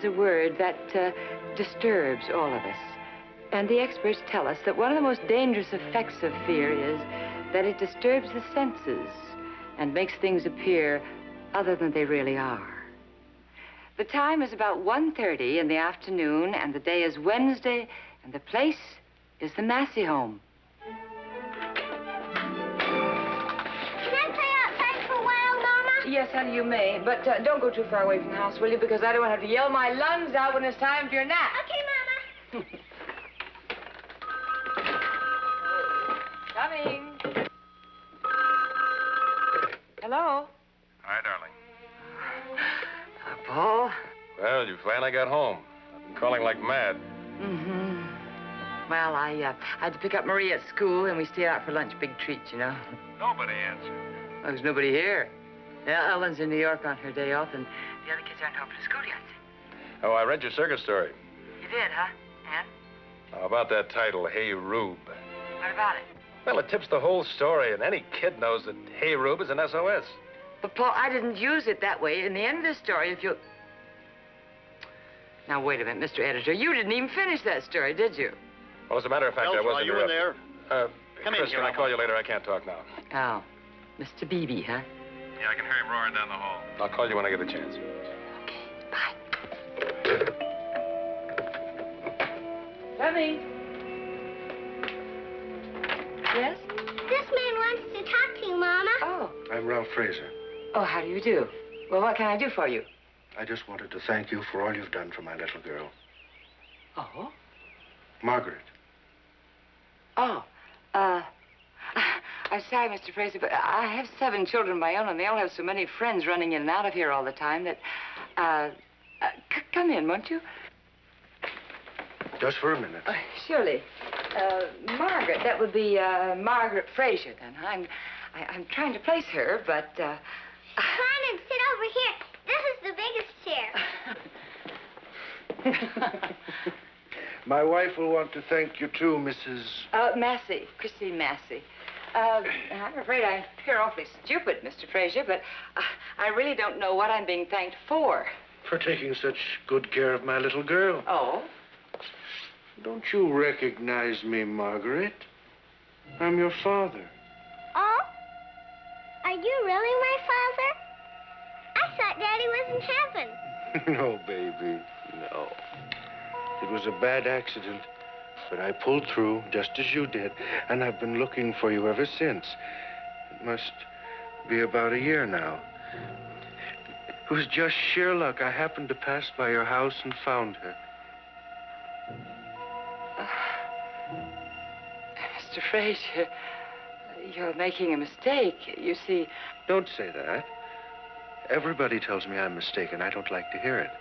a word that disturbs all of us. And the experts tell us that one of the most dangerous effects of fear is that it disturbs the senses and makes things appear other than they really are. The time is about 1:30 in the afternoon, and the day is Wednesday, and the place is the Massey home. Can I play outside for a while, Mama? Yes, honey, you may, but don't go too far away from the house, will you? Because I don't want to have to yell my lungs out when it's time for your nap. Okay, Mama. Coming. Hello? Hi, darling. Paul? Well, you finally got home. I've been calling like mad. Mm-hmm. Well, I had to pick up Maria at school, and we stayed out for lunch. Big treat, you know. Nobody answered. Well, there's nobody here. Yeah, Ellen's in New York on her day off, and the other kids aren't home for school yet. Oh, I read your circus story. You did, huh? And? How about that title, Hey, Rube? What about it? Well, it tips the whole story, and any kid knows that Hey, Rube is an SOS. But, Paul, I didn't use it that way. In the end of the story, if you... Now, wait a minute, Mr. Editor. You didn't even finish that story, did you? Well, as a matter of fact, I Elsa, wasn't... are you in there? Come in, can I call you later? I can't talk now. Oh, Mr. Beebe, huh? Yeah, I can hear him roaring down the hall. I'll call you when I get a chance. Okay, bye. Coming. Yes? This man wants to talk to you, Mama. Oh. I'm Ralph Frazer. Oh, how do you do? Well, what can I do for you? I just wanted to thank you for all you've done for my little girl. Oh? Margaret. Oh, I'm sorry, Mr. Frazer, but I have 7 children of my own, and they all have so many friends running in and out of here all the time that, come in, won't you? Just for a minute. Surely. Margaret, that would be, Margaret Frazer, then. I'm trying to place her, but, Come on and sit over here. This is the biggest chair. My wife will want to thank you, too, Mrs... Massey, Christine Massey. I'm afraid I appear awfully stupid, Mr. Frazer, but I really don't know what I'm being thanked for. For taking such good care of my little girl. Oh? Don't you recognize me, Margaret? I'm your father. Oh? Are you really my father? I thought Daddy was in heaven. No, baby, no. It was a bad accident, but I pulled through just as you did, and I've been looking for you ever since. It must be about a year now. It was just sheer luck. I happened to pass by your house and found her. Mr. Frazer, you're making a mistake. You see... Don't say that. Everybody tells me I'm mistaken. I don't like to hear it.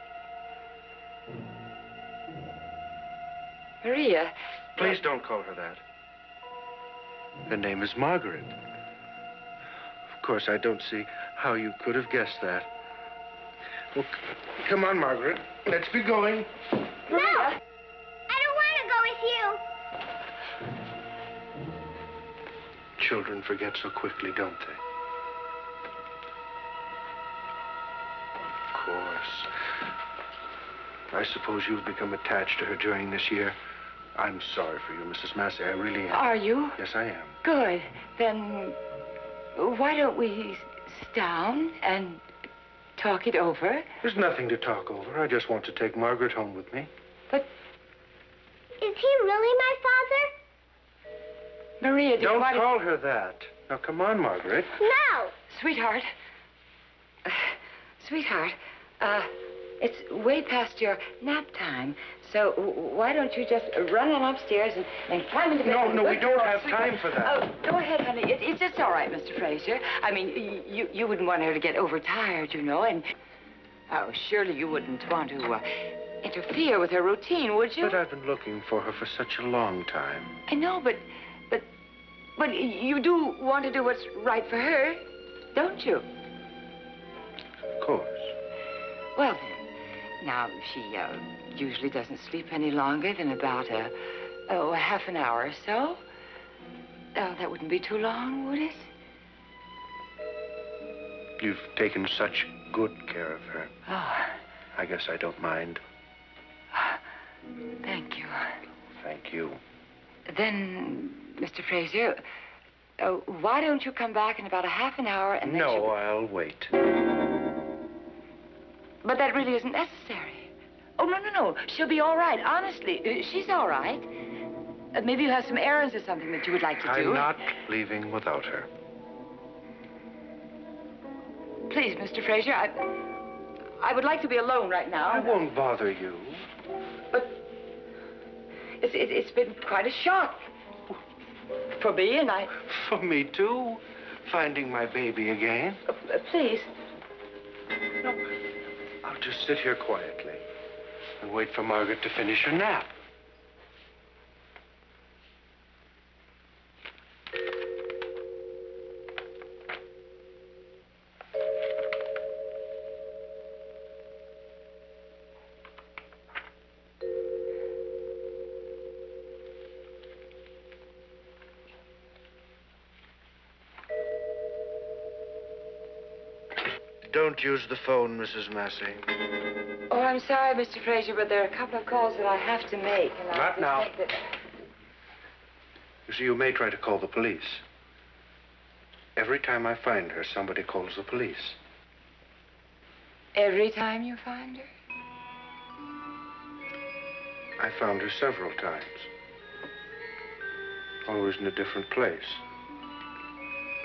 Maria... Please don't call her that. Her name is Margaret. Of course, I don't see how you could have guessed that. Well, come on, Margaret. Let's be going. No! I don't want to go with you. Children forget so quickly, don't they? Of course. I suppose you've become attached to her during this year. I'm sorry for you, Mrs. Massey. I really am. Are you? Yes, I am. Good. Then why don't we sit down and talk it over? There's nothing to talk over. I just want to take Margaret home with me. But... Is he really my father? Maria, Don't call her that. Now, come on, Margaret. No! Sweetheart. Sweetheart, it's way past your nap time, so why don't you just run on upstairs and climb into bed? No, we don't have time for that. Oh, go ahead, honey. It's just all right, Mr. Frazer. I mean, you wouldn't want her to get overtired, you know, and... Oh, surely you wouldn't want to interfere with her routine, would you? But I've been looking for her for such a long time. I know, but you do want to do what's right for her, don't you? Of course. Well, then, now, she usually doesn't sleep any longer than about a half an hour or so. Oh, that wouldn't be too long, would it? You've taken such good care of her. Oh. I guess I don't mind. Thank you. Thank you. Then, Mr. Frazer, why don't you come back in about a half an hour and then No, I'll wait. But that really isn't necessary. Oh, no. She'll be all right. Honestly, she's all right. Maybe you have some errands or something that you would like to do. I'm not leaving without her. Please, Mr. Frazer, I would like to be alone right now. I won't bother you. But it's been quite a shock for me, and I... For me, too. Finding my baby again. Please. No, I'll just sit here quietly and wait for Margaret to finish her nap. Don't use the phone, Mrs. Massey. Oh, I'm sorry, Mr. Frazer, but there are a couple of calls that I have to make. And I Not just now. think that... You see, you may try to call the police. Every time I find her, somebody calls the police. Every time you find her? I found her several times. Always in a different place.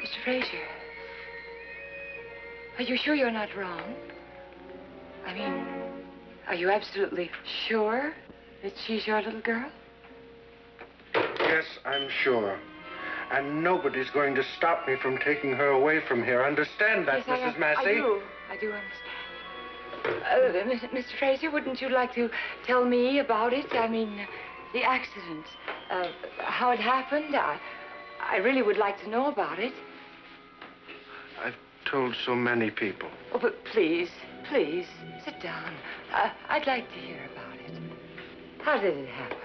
Mr. Frazer, are you sure you're not wrong? I mean, are you absolutely sure that she's your little girl? Yes, I'm sure. And nobody's going to stop me from taking her away from here. Understand that, Yes, Mrs. Massey? I do understand. Mr. Frazer, wouldn't you like to tell me about it? I mean, the accident, how it happened. I really would like to know about it. I've told so many people. Oh, but please, sit down. I'd like to hear about it. How did it happen?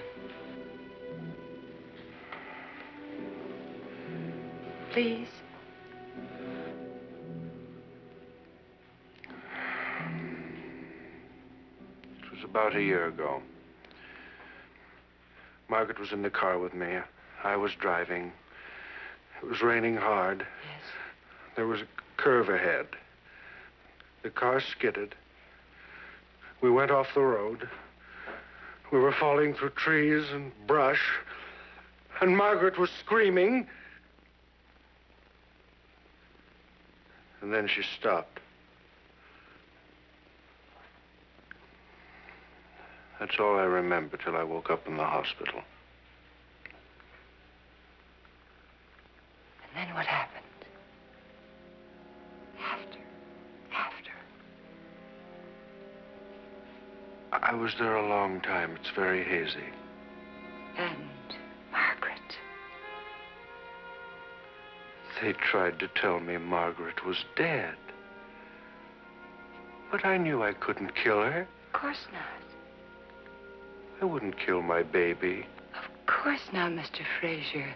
Please. It was about a year ago. Margaret was in the car with me. I was driving. It was raining hard. Yes. There was a curve ahead. The car skidded. We went off the road. We were falling through trees and brush. And Margaret was screaming. And then she stopped. That's all I remember till I woke up in the hospital. And then what happened? After. I was there a long time. It's very hazy. And Margaret. They tried to tell me Margaret was dead. But I knew I couldn't kill her. Of course not. I wouldn't kill my baby. Of course not, Mr. Frazer.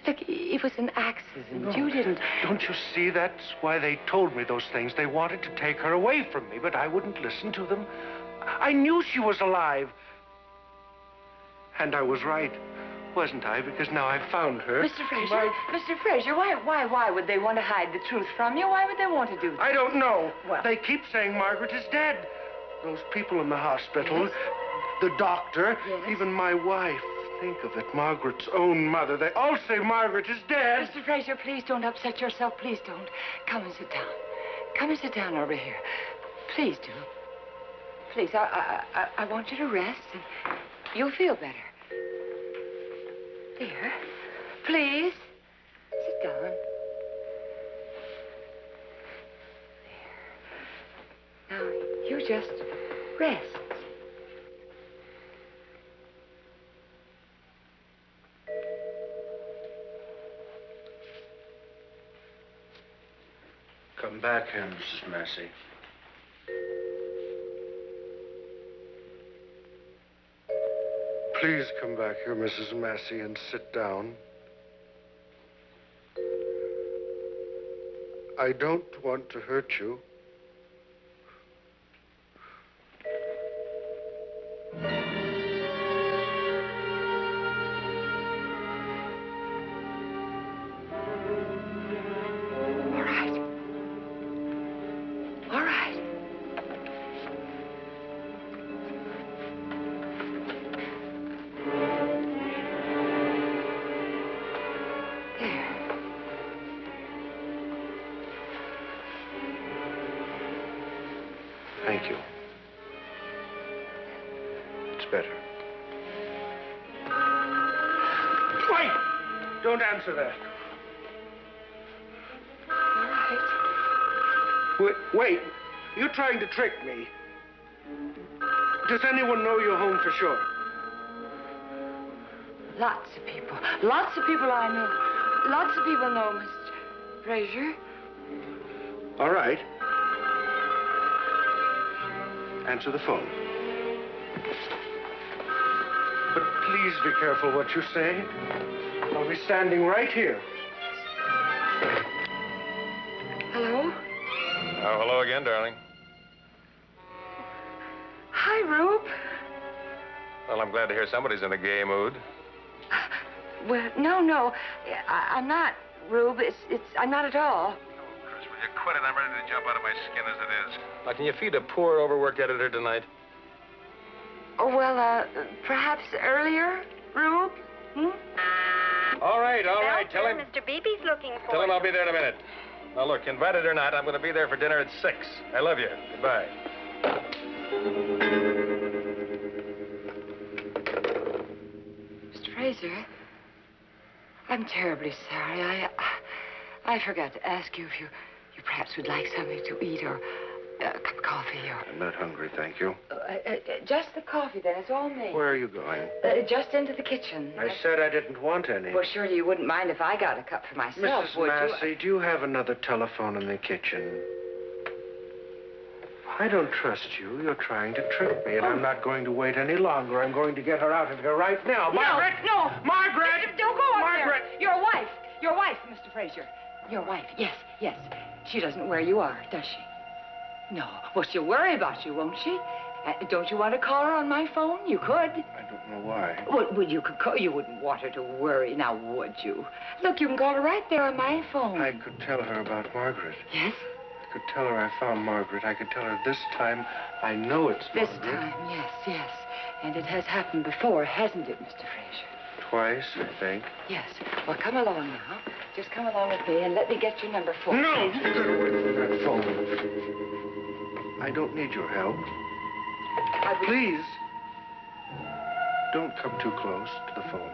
Look, it was an accident. No. You didn't... Don't you see? That's why they told me those things. They wanted to take her away from me, but I wouldn't listen to them. I knew she was alive. And I was right, wasn't I? Because now I've found her. Mr. Frazer, Mr. Frazer, why would they want to hide the truth from you? Why would they want to do that? I don't know. Well... They keep saying Margaret is dead. Those people in the hospital, Yes. the doctor, Yes. even my wife. Think of it, Margaret's own mother. They all say Margaret is dead. Mr. Frazer, please don't upset yourself. Please don't. Come and sit down. Come and sit down over here. Please do. Please, I want you to rest, and you'll feel better. There. Please. Sit down. There. Now, you just rest. Come back here, Mrs. Massey. Please come back here, Mrs. Massey, and sit down. I don't want to hurt you. Thank you. It's better. Wait! Don't answer that. All right. Wait. You're trying to trick me. Does anyone know you're home for sure? Lots of people. Lots of people I know. Lots of people know, Mr. Frazer. All right. Answer the phone. But please be careful what you say. I'll be standing right here. Hello? Oh, hello again, darling. Hi, Rube. Well, I'm glad to hear somebody's in a gay mood. Well, no. I'm not, Rube. I'm not at all. Chris, will you quit it? I'm ready to jump out of my skin as it is. Now, can you feed a poor, overworked editor tonight? Oh, well, perhaps earlier, Rube? All right. Tell him. Mr. Beebe's looking for Tell him I'll be there in a minute. Now, look, invited or not, I'm going to be there for dinner at 6. I love you. Goodbye. Mr. Frazer, I'm terribly sorry. I forgot to ask you if you perhaps would like something to eat or a cup of coffee or... I'm not hungry, thank you. Just the coffee, then. It's all me. Where are you going? Just into the kitchen. I said I didn't want any. Well, surely you wouldn't mind if I got a cup for myself, Mrs. would Massey, do you have another telephone in the kitchen? I don't trust you. You're trying to trick me, and I'm not going to wait any longer. I'm going to get her out of here right now. Margaret! No! Margaret! Don't go up Margaret! there! Your wife, Mr. Frazer. Your wife, yes. She doesn't know where you are, does she? No. Well, she'll worry about you, won't she? Don't you want to call her on my phone? You could. I don't know why. Well, you could call. You wouldn't want her to worry, now would you? Look, you can call her right there on my phone. I could tell her about Margaret. Yes? I could tell her I found Margaret. I could tell her this time I know it's This Margaret. time, yes. And it has happened before, hasn't it, Mr. Frazer? Twice, I think. Yes. Well, come along now. Just come along with me and let me get your number 4. No! Get away from that phone. I don't need your help. Please, don't come too close to the phone.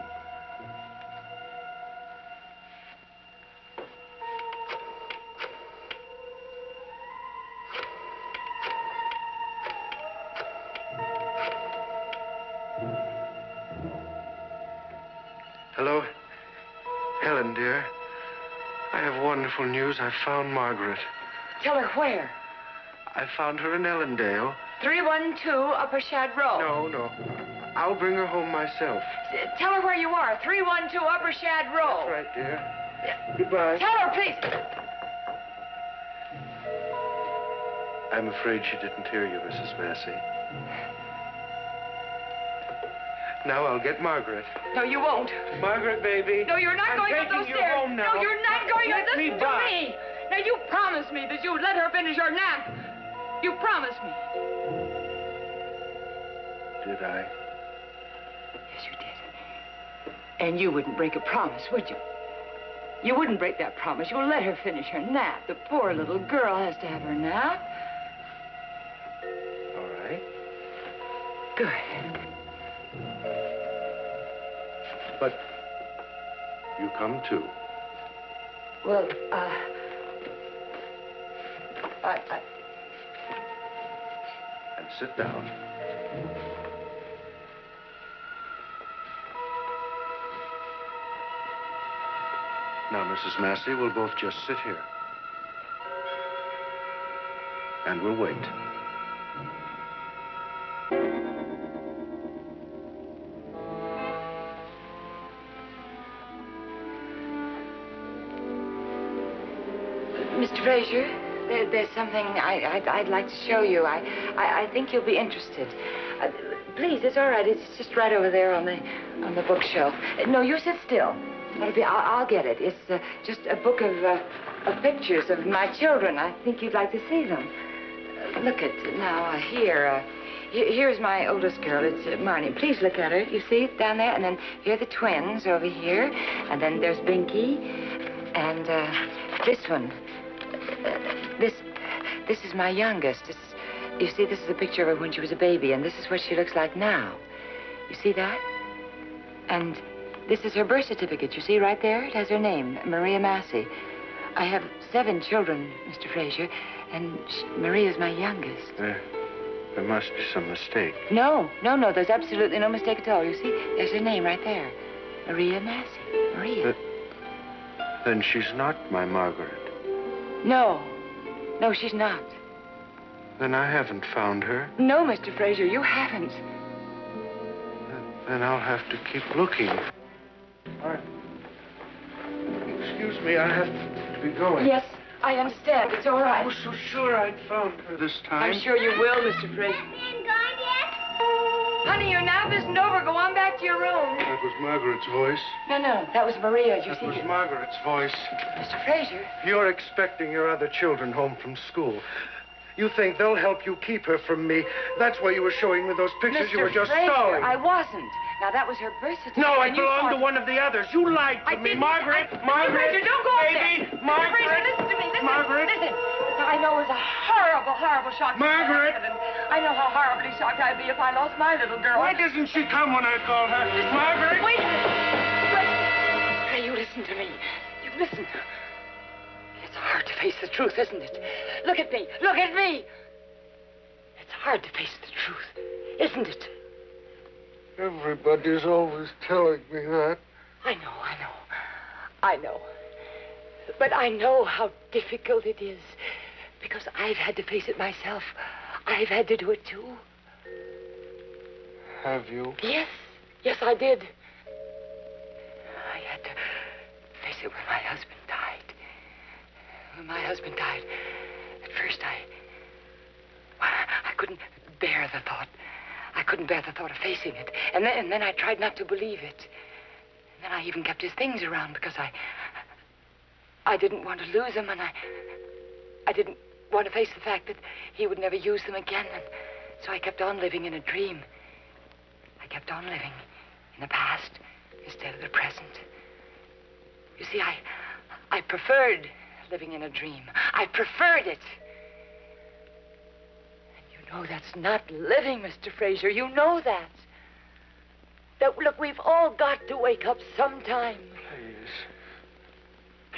Hello? Helen, dear. I have wonderful news. I found Margaret. Tell her where? I found her in Ellendale. 312 Upper Shad Road. No. I'll bring her home myself. Tell her where you are. 312 Upper Shad Road. That's right, dear. Goodbye. Tell her, please. I'm afraid she didn't hear you, Mrs. Massey. Now I'll get Margaret. No, you won't. Margaret, baby. No, you're not going up those you stairs. home now. No, you're not going. Let me Listen by. to me. Now, you promised me that you would let her finish her nap. You promised me. Did I? Yes, you did. And you wouldn't break a promise, would you? You wouldn't break that promise. You'll let her finish her nap. The poor little girl has to have her nap. All right. Good. But you come too. Well, And sit down. Now, Mrs. Massey, we'll both just sit here. And we'll wait. Mr. Frazer, there's something I'd like to show you. I think you'll be interested. Please, it's all right. It's just right over there on the bookshelf. No, you sit still. I'll get it. It's just a book of pictures of my children. I think you'd like to see them. Look at now here. Here's my oldest girl. It's Marnie. Please look at her. You see it down there? And then here are the twins over here. And then there's Binky. And this one. This is my youngest. You see, this is a picture of her when she was a baby, and this is what she looks like now. You see that? And this is her birth certificate. You see right there? It has her name, Maria Massey. I have 7 children, Mr. Frazer, and Maria's my youngest. There must be some mistake. No. There's absolutely no mistake at all. You see, there's her name right there. Maria Massey. Maria. Then she's not my Margaret. No, she's not. Then I haven't found her. No, Mr. Frazer, you haven't. Then I'll have to keep looking. Excuse me, I have to be going. Yes, I understand. It's all right. I was so sure I'd found her this time. I'm sure you will, Mr. Frazer. Been gone yet? Honey, your nap isn't over. Go on back to your room. That was Margaret's voice. No, that was Maria's. You That see. was Margaret's voice. Mr. Frazer. You're expecting your other children home from school. You think they'll help you keep her from me. That's why you were showing me those pictures. Mr. You were just Frazer, stalling. I wasn't. Now, that was her birth certificate. No, it and you belonged to thought- one of the others. You lied to I me. didn't. Margaret, Mr. Margaret. Frazer, don't go up baby, there. Margaret. Mr. Frazer, listen to me. Listen. Margaret. Listen. Now, I know it was a horrible, horrible shock. Margaret. I know how horribly shocked I'd be if I lost my little girl. Why doesn't she come when I call her? Margaret. Wait. Hey, you listen to me. You listen. It's hard to face the truth, isn't it? Look at me. Look at me. It's hard to face the truth, isn't it? Everybody's always telling me that. I know. But I know how difficult it is because I've had to face it myself. I've had to do it too. Have you? Yes, I did. I had to face it when my husband died. When my husband died, at first I couldn't bear the thought. I couldn't bear the thought of facing it. And then I tried not to believe it. And then I even kept his things around because I didn't want to lose them, and I didn't want to face the fact that he would never use them again. And so I kept on living in a dream. I kept on living in the past instead of the present. You see, I preferred living in a dream. I preferred it. No, that's not living, Mr. Frazer. You know that. Look, we've all got to wake up sometime.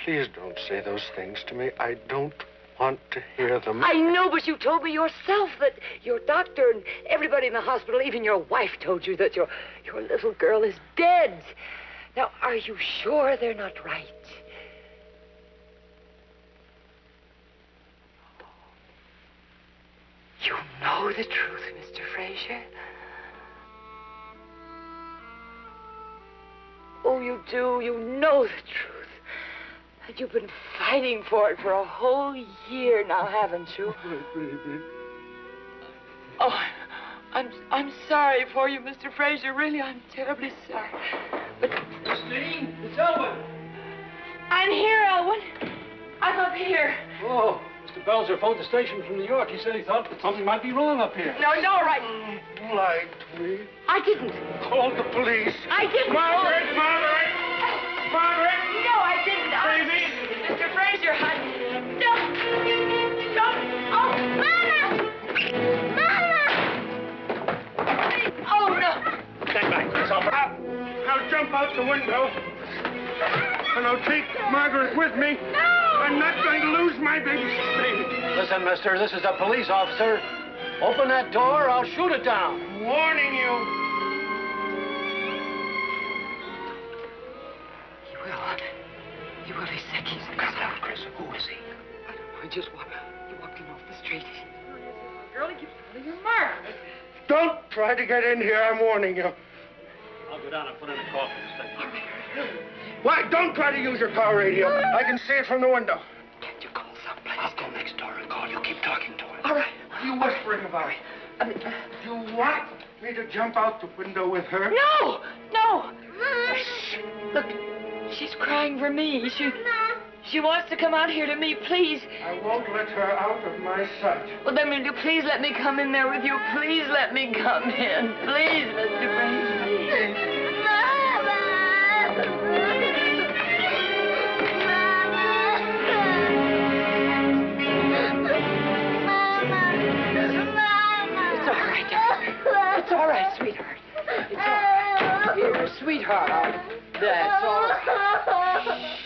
Please don't say those things to me. I don't want to hear them. I know, but you told me yourself that your doctor and everybody in the hospital, even your wife, told you that your little girl is dead. Now, are you sure they're not right? You know the truth, Mr. Frazer. Oh, you do. You know the truth. And you've been fighting for it for a whole year now, haven't you? Oh, I'm sorry for you, Mr. Frazer. Really, I'm terribly sorry. But Christine, it's Elwin. I'm here, Elwin. I'm up here. Oh, Mr. Belzer phoned the station from New York. He said he thought that something might be wrong up here. No, right. You lied to me. I didn't. Called the police. I didn't. Margaret! Margaret! No, I didn't. Baby! Mr. Frazer, don't. Oh, Mama! Oh, no. Stand back, please. I'll jump out the window. And I'll take Margaret with me. No! I'm not going to lose my baby. Listen, mister, this is a police officer. Open that door, I'll shoot it down. I'm warning you. He will. He's sick. He's sick. Calm down, Chris. Who is he? I don't know. He walked in off the street. Girl, he keeps calling her Margaret. Don't try to get in here. I'm warning you. I'll go down and put in a call for the station. Why, don't try to use your car radio. I can see it from the window. Can't you call someplace? I'll go next door and call. You keep talking to him. All right. What are you whispering about? You want me to jump out the window with her? No! Shh. Look, she's crying for me. She wants to come out here to me, please. I won't let her out of my sight. Well, then will you please let me come in there with you? Please let me come in. Please, Mr. Frazer. Mama! sweetheart. That's all right.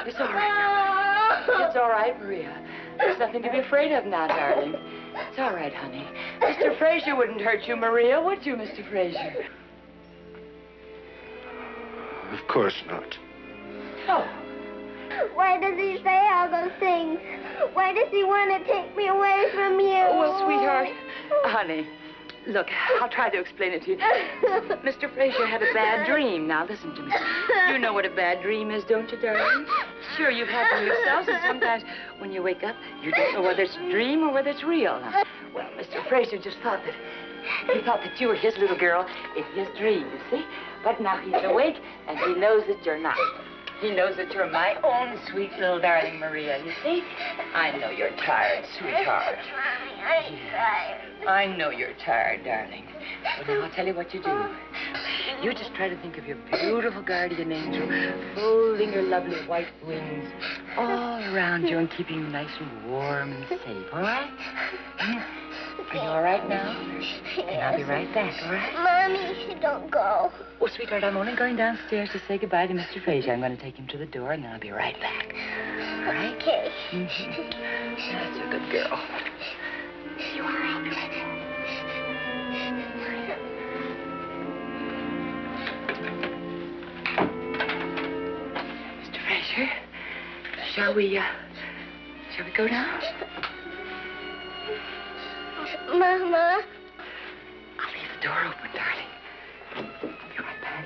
It's all right. It's all right, Maria. There's nothing to be afraid of now, darling. It's all right, honey. Mr. Frazer wouldn't hurt you, Maria, would you, Mr. Frazer? Of course not. Oh. Why does he say all those things? Why does he want to take me away from you? Well, sweetheart, honey, look, I'll try to explain it to you. Mr. Frazer had a bad dream. Now, listen to me. You know what a bad dream is, don't you, darling? Sure, you've had them yourselves, and sometimes when you wake up, you don't know whether it's a dream or whether it's real. Now, well, Mr. Frazer just thought that you were his little girl in his dream, you see? But now he's awake, and he knows that you're not. He knows that you're my own sweet little darling Maria, you see? I know you're tired, sweetheart. Mommy, I'm tired. I know you're tired, darling. But now I'll tell you what you do. You just try to think of your beautiful guardian angel folding her lovely white wings all around you and keeping you nice and warm and safe, all right? Are you all right now? And I'll be right back, all right? Mommy, don't go. Oh, sweetheart, I'm only going downstairs to say goodbye to Mr. Frazer. I'm going to take him to the door, and then I'll be right back. All right? Okay. That's a good girl. You are. I'll be right back. Mr. Frazer, shall we go now? Mama. I'll leave the door open, darling. Be right back.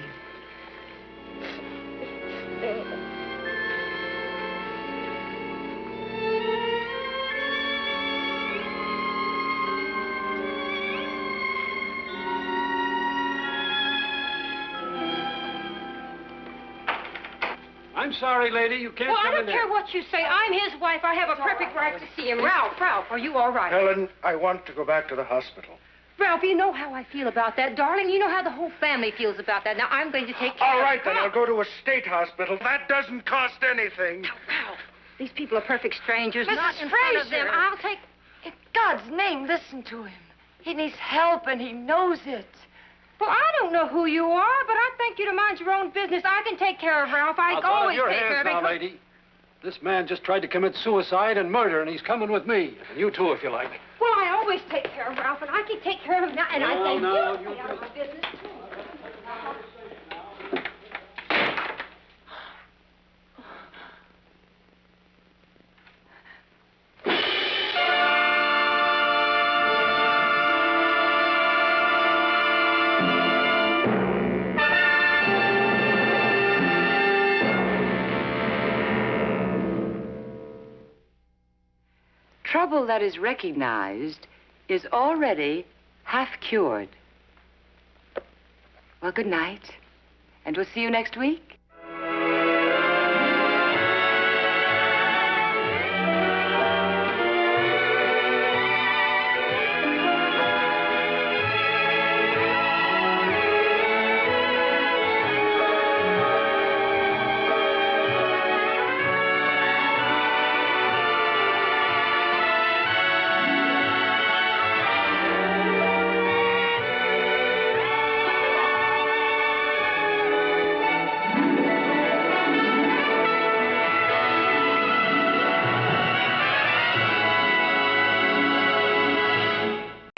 I'm sorry, lady. You can't Well, come I in don't care what you say. I'm his wife. I have a perfect right to see him. Ralph, are you all right? Helen, I want to go back to the hospital. Ralph, you know how I feel about that. Darling, you know how the whole family feels about that. Now, I'm going to take care All of right, then. I'll Ralph. go to a state hospital. That doesn't cost anything. Ralph, these people are perfect strangers. Mrs. Not in front of them. Frazer. I'll take... In God's name, listen to him. He needs help, and he knows it. Well, I don't know who you are, but I think you to mind your own business. I can take care of Ralph. I It's out of always your take care hands of him. now, lady. This man just tried to commit suicide and murder, and he's coming with me. And you too, if you like. Well, I always take care of Ralph, and I can take care of him now. And I think No, you stay out of my business. Trouble that is recognized is already half cured. Well, good night, and we'll see you next week.